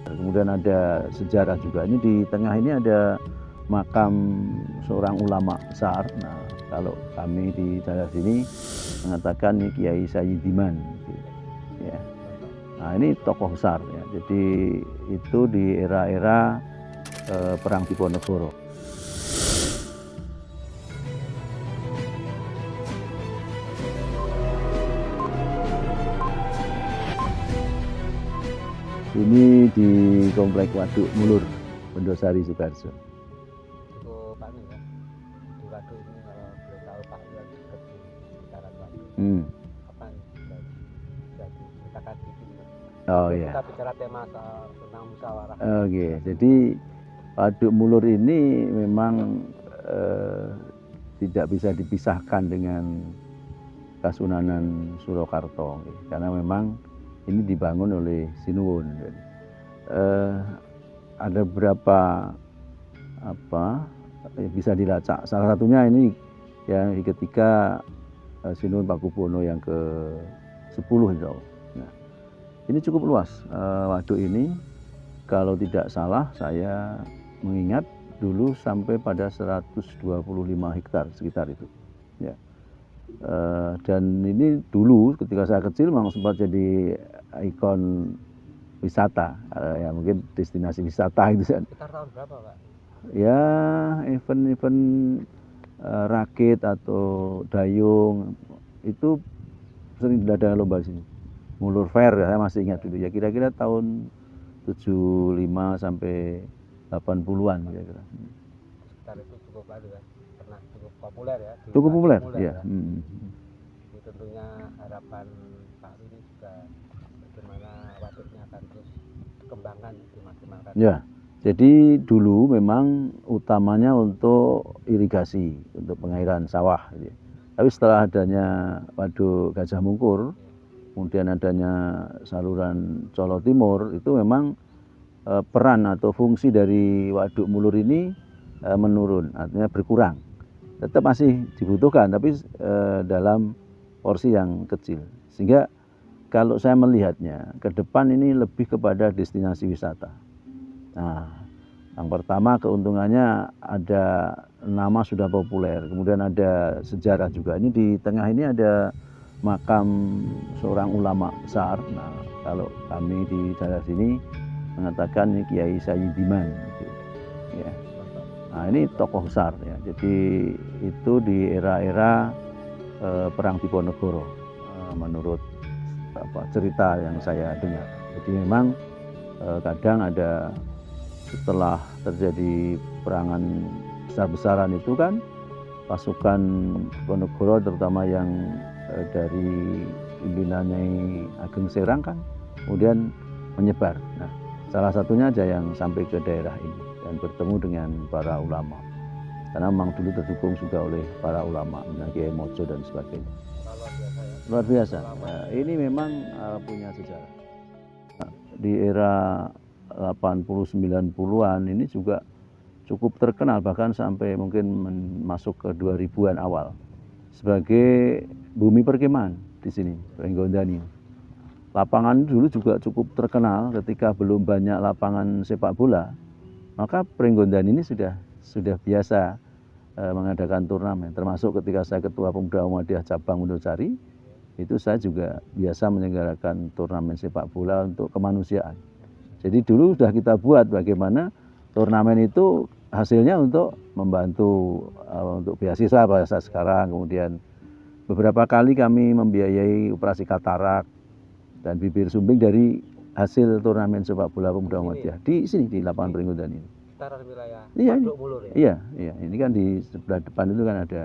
Kemudian ada sejarah juga. Ini di tengah ini ada makam seorang ulama besar. Nah, kalau kami di daerah sini mengatakan ini Kiai Sayyidiman. Ya. Nah, ini tokoh besar ya. Jadi itu di era-era Perang Diponegoro. Ini di Komplek Waduk Mulur, Bendosari, Sukoharjo. Cukup Pak ya, di waduk ini kalau boleh tahu Pak lagi dekat di sekitaran waduk. Apa nih jadi ceritakan dikit. Oh iya. Kita bicara tema tentang musyawarah. Oke, jadi Waduk Mulur ini memang tidak bisa dipisahkan dengan Kasunanan Surakarta, karena memang ini dibangun oleh Sinuwun. Ada beberapa bisa dilacak. Salah satunya ini yang ketika Sinuwun Pakubuwono yang ke-10 insya Allah. Nah, ini cukup luas waduk ini. Kalau tidak salah saya mengingat dulu sampai pada 125 hektar sekitar itu. Ya. Dan ini dulu ketika saya kecil memang sempat jadi ikon wisata, ya mungkin destinasi wisata itu kan. Sekitar tahun berapa Pak? Ya event-event rakit atau dayung itu sering diadakan lomba sini. Mulur Fair ya, saya masih ingat dulu ya, kira-kira tahun 75 sampai 80-an kira-kira. Sekitar itu cukup kan? Pernah cukup populer ya. Cukup populer ya. Jadi tentunya harapan Pak ini juga bagaimana waduknya akan terus dikembangkan, dimaksimalkan. Ya. Jadi dulu memang utamanya untuk irigasi, untuk pengairan sawah. Tapi setelah adanya Waduk Gajah Mungkur, kemudian adanya saluran Colo Timur, itu memang peran atau fungsi dari Waduk Mulur ini menurun, artinya berkurang. Tetap masih dibutuhkan, tapi dalam porsi yang kecil. Sehingga kalau saya melihatnya, ke depan ini lebih kepada destinasi wisata. Nah, yang pertama keuntungannya ada nama sudah populer, kemudian ada sejarah juga. Ini di tengah ini ada makam seorang ulama besar. Nah, kalau kami di daerah sini mengatakan ini Kiai Sayyidiman. Ya. Nah, ini tokoh besar ya. Jadi itu di era-era Perang Diponegoro menurut cerita yang saya dengar. Jadi memang kadang ada setelah terjadi perangan besar-besaran itu kan pasukan Diponegoro terutama yang dari pimpinannya Ageng Serang kan kemudian menyebar. Nah, salah satunya aja yang sampai ke daerah ini dan bertemu dengan para ulama. Karena memang dulu terdukung juga oleh para ulama, Kiai Mojo dan sebagainya. Luar biasa. Nah, ini memang punya sejarah. Di era 80-90-an ini juga cukup terkenal, bahkan sampai mungkin masuk ke 2000-an awal sebagai bumi perkemahan di sini, Pringgondani. Lapangan dulu juga cukup terkenal ketika belum banyak lapangan sepak bola, maka Pringgondani ini sudah biasa mengadakan turnamen. Termasuk ketika saya Ketua Pemuda Muhammadiyah Cabang Wonocari, itu saya juga biasa menyelenggarakan turnamen sepak bola untuk kemanusiaan. Jadi dulu sudah kita buat bagaimana turnamen itu hasilnya untuk membantu untuk beasiswa bahasa sekarang. Kemudian beberapa kali kami membiayai operasi katarak dan bibir sumbing dari hasil turnamen sepak bola Pemuda Muhammadiyah di sini di lapangan Pringgondani ini. Sekitaran wilayah Waduk Mulur ya? Iya. Ini kan di sebelah depan itu kan ada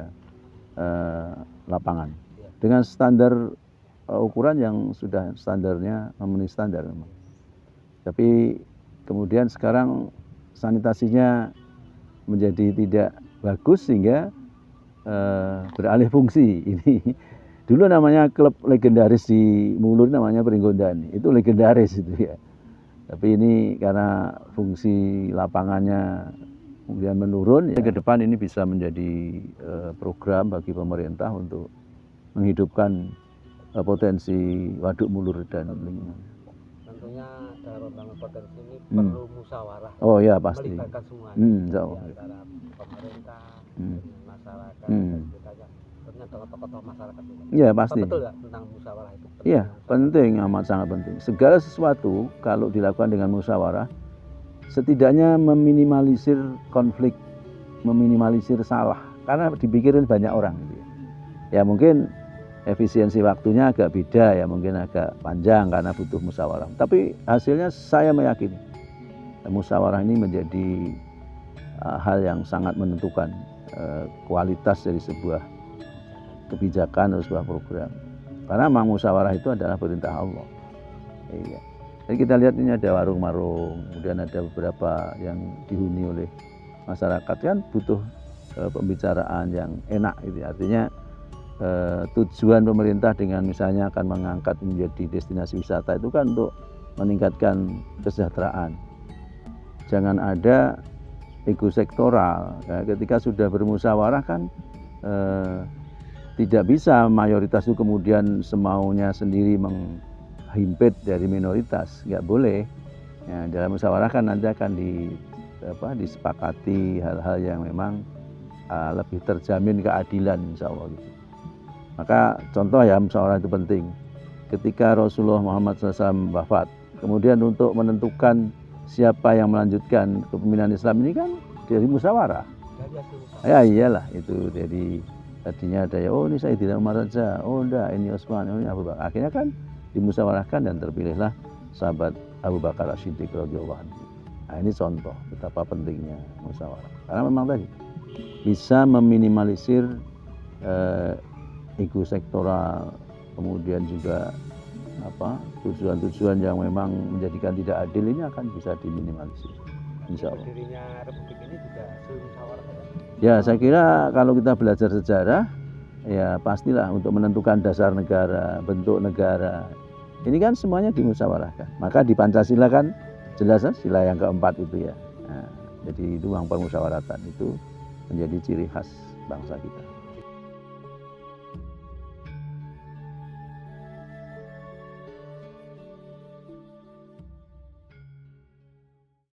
lapangan dengan standar ukuran yang sudah standarnya memenuhi standar memang. Tapi kemudian sekarang sanitasinya menjadi tidak bagus sehingga beralih fungsi. Ini dulu namanya klub legendaris di Mulur namanya Pringgondani. Itu legendaris itu ya. Tapi ini karena fungsi lapangannya kemudian menurun, ya ke depan ini bisa menjadi program bagi pemerintah untuk menghidupkan potensi Waduk Mulur dan lingkungan. Tentunya sebenarnya dalam membangun potensi ini Hmm. perlu musyawarah, Oh ya pasti. melibatkan semuanya, Insya Allah. di antara pemerintah, Hmm. dengan masyarakat, Hmm. dan kita tentunya dengan tokoh-tokoh masyarakat juga. Ya Apa pasti. betul ya tentang musyawarah itu? Iya, penting, amat sangat penting. Segala sesuatu kalau dilakukan dengan musyawarah, setidaknya meminimalisir konflik, meminimalisir salah, karena dipikirin banyak orang. Gitu ya. Ya mungkin efisiensi waktunya agak beda ya, mungkin agak panjang karena butuh musyawarah. Tapi hasilnya saya meyakini musyawarah ini menjadi hal yang sangat menentukan kualitas dari sebuah kebijakan atau sebuah program. Karena memang musyawarah itu adalah perintah Allah. Iya. Jadi kita lihat ini ada warung-warung, kemudian ada beberapa yang dihuni oleh masyarakat, kan butuh pembicaraan yang enak gitu. Artinya tujuan pemerintah dengan misalnya akan mengangkat menjadi destinasi wisata itu kan untuk meningkatkan kesejahteraan. Jangan ada ego sektoral. Ya, ketika sudah bermusyawarah kan tidak bisa mayoritas itu kemudian semaunya sendiri menghimpit dari minoritas, nggak boleh. Ya, dalam musyawarah kan nanti akan disepakati hal-hal yang memang lebih terjamin keadilan, insya Allah. Gitu. Maka contoh ya musyawarah itu penting. Ketika Rasulullah Muhammad SAW wafat, kemudian untuk menentukan siapa yang melanjutkan kepemimpinan Islam ini kan dari musyawarah. Ya iyalah itu dari tadinya ada ya, oh ini Sayyidina Umar saja, oh enggak ini Utsman, oh ini Abu Bakar. Akhirnya kan dimusyawarahkan dan terpilihlah sahabat Abu Bakar As-Siddiq radhiyallahu anhu. Nah ini contoh betapa pentingnya musyawarah. Karena memang tadi bisa meminimalisir ego sektoral, kemudian juga tujuan-tujuan yang memang menjadikan tidak adil ini akan bisa diminimalisir. Insya Allah. Berdirinya Republik ini juga hasil musyawarah. Ya, saya kira kalau kita belajar sejarah, ya pastilah untuk menentukan dasar negara, bentuk negara. Ini kan semuanya dimusyawarahkan. Maka di Pancasila kan jelas sila yang keempat itu ya. Nah, jadi itu uang permusyawaratan itu menjadi ciri khas bangsa kita.